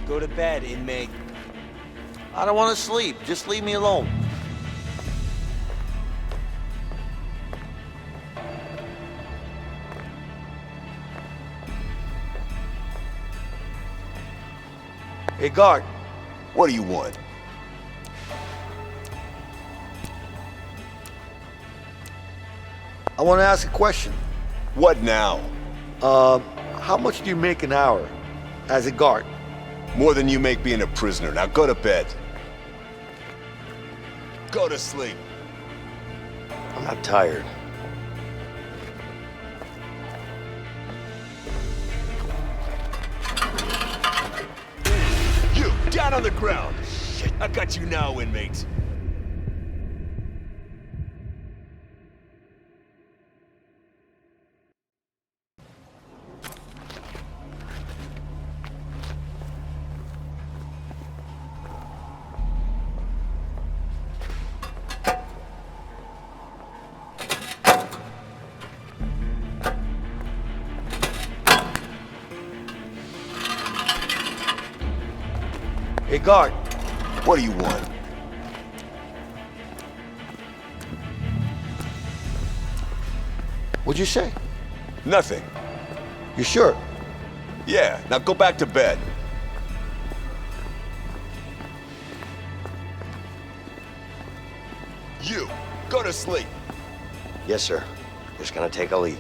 Go to bed, inmate. I don't want to sleep. Just leave me alone. Hey, guard. What do you want? I want to ask a question. What now? How much do you make an hour as a guard? More than you make being a prisoner. Now go to bed. Go to sleep. I'm not tired. You, down on the ground. Shit, I got you now, inmate. Hey, guard. What do you want? What'd you say? Nothing. You sure? Yeah, now go back to bed. You, go to sleep. Yes, sir. Just gonna take a leak.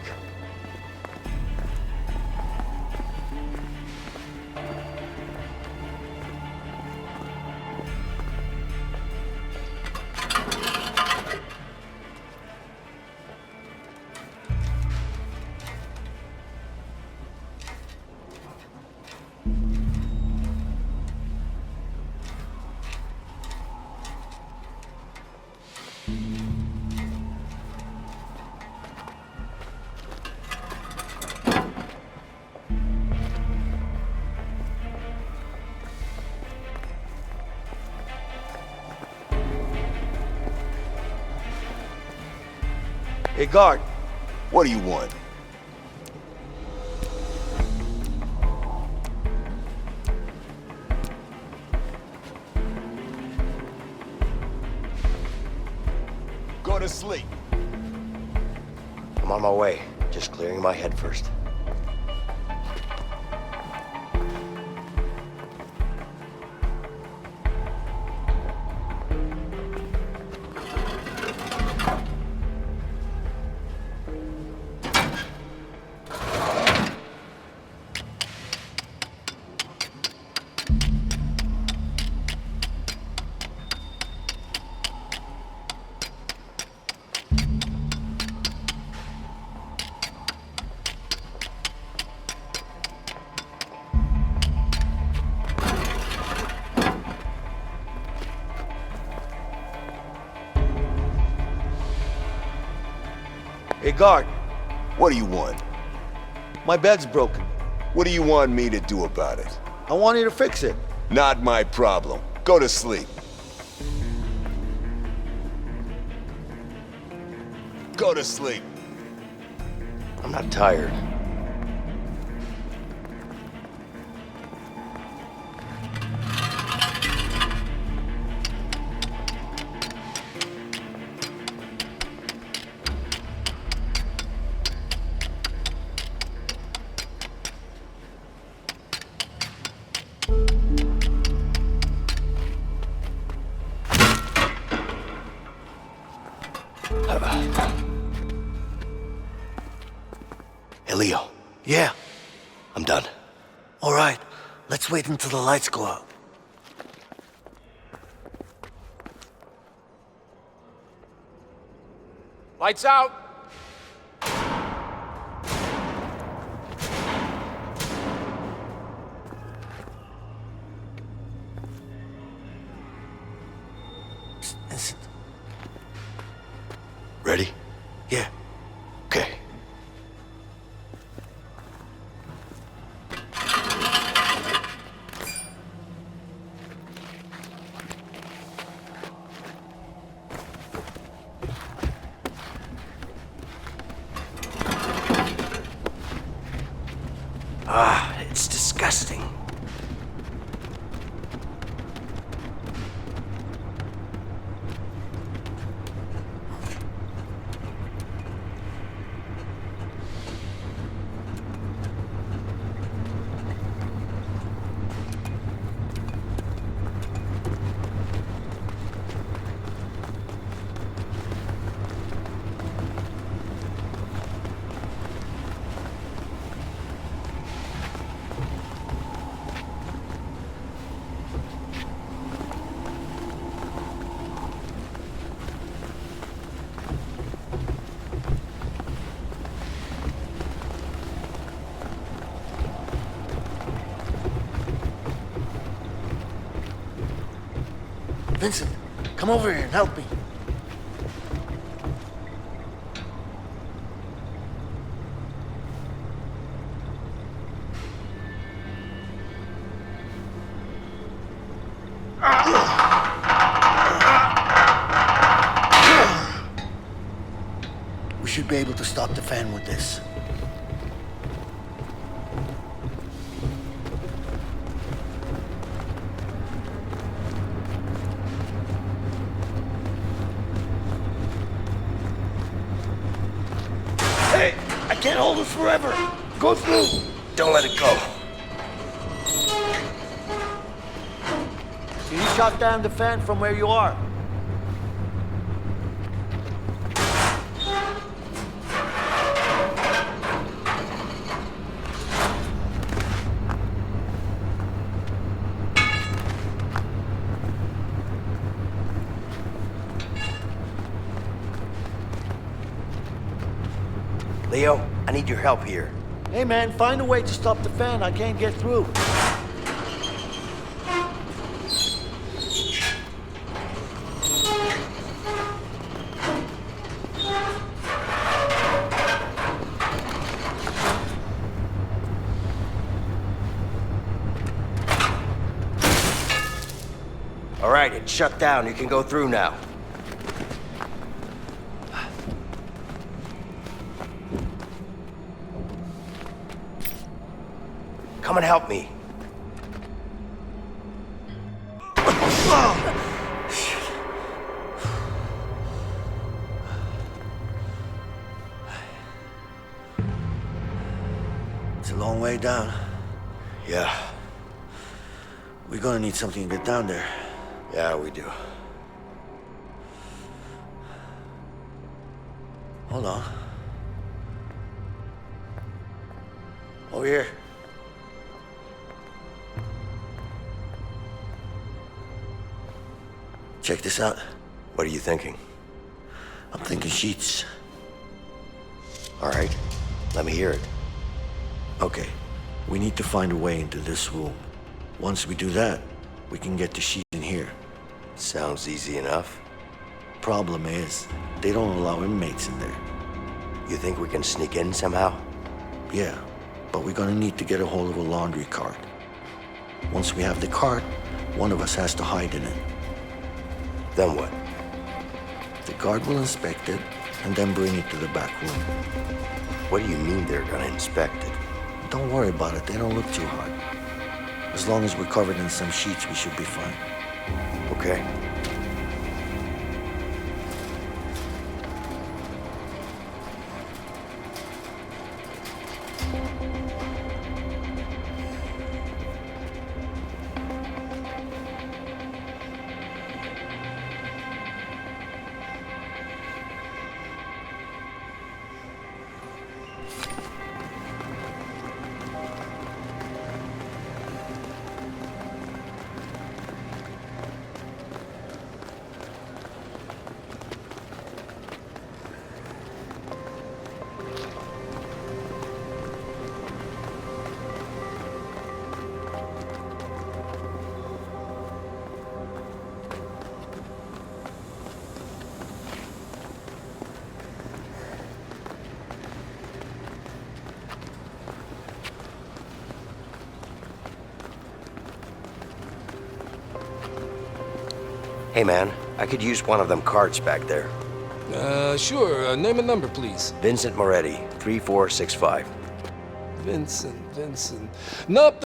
Hey, guard. What do you want? Go to sleep. I'm on my way. Just clearing my head first. Hey, guard. What do you want? My bed's broken. What do you want me to do about it? I want you to fix it. Not my problem. Go to sleep. Go to sleep. I'm not tired. Hey, Leo. Yeah, I'm done. all right. Let's wait until the lights go out. Lights out! Listen. Ready? Yeah. Okay. Ah, it's disgusting. Vincent, come over here and help me. We should be able to stop the fan with this. Hey, I can't hold it forever. Go through. Don't let it go. You shot down the fan from where you are. Leo, I need your help here. Hey man, find a way to stop the fan. I can't get through. All right, it's shut down. You can go through now. Come and help me. It's a long way down. Yeah, We're gonna need something to get down there. yeah, we do. Hold on. Over here. Check this out. What are you thinking? I'm thinking sheets. All right, let me hear it. Okay, we need to find a way into this room. Once we do that, we can get the sheet in here. Sounds easy enough. Problem is, they don't allow inmates in there. You think we can sneak in somehow? Yeah, but we're gonna need to get a hold of a laundry cart. Once we have the cart, one of us has to hide in it. Then what? The guard will inspect it and then bring it to the back room. What do you mean they're gonna inspect it? Don't worry about it, they don't look too hard. As long as we're covered in some sheets, we should be fine. Okay. Hey man, I could use one of them carts back there. Sure. Name and number, please. Vincent Moretti, 3465. Vincent. Nope.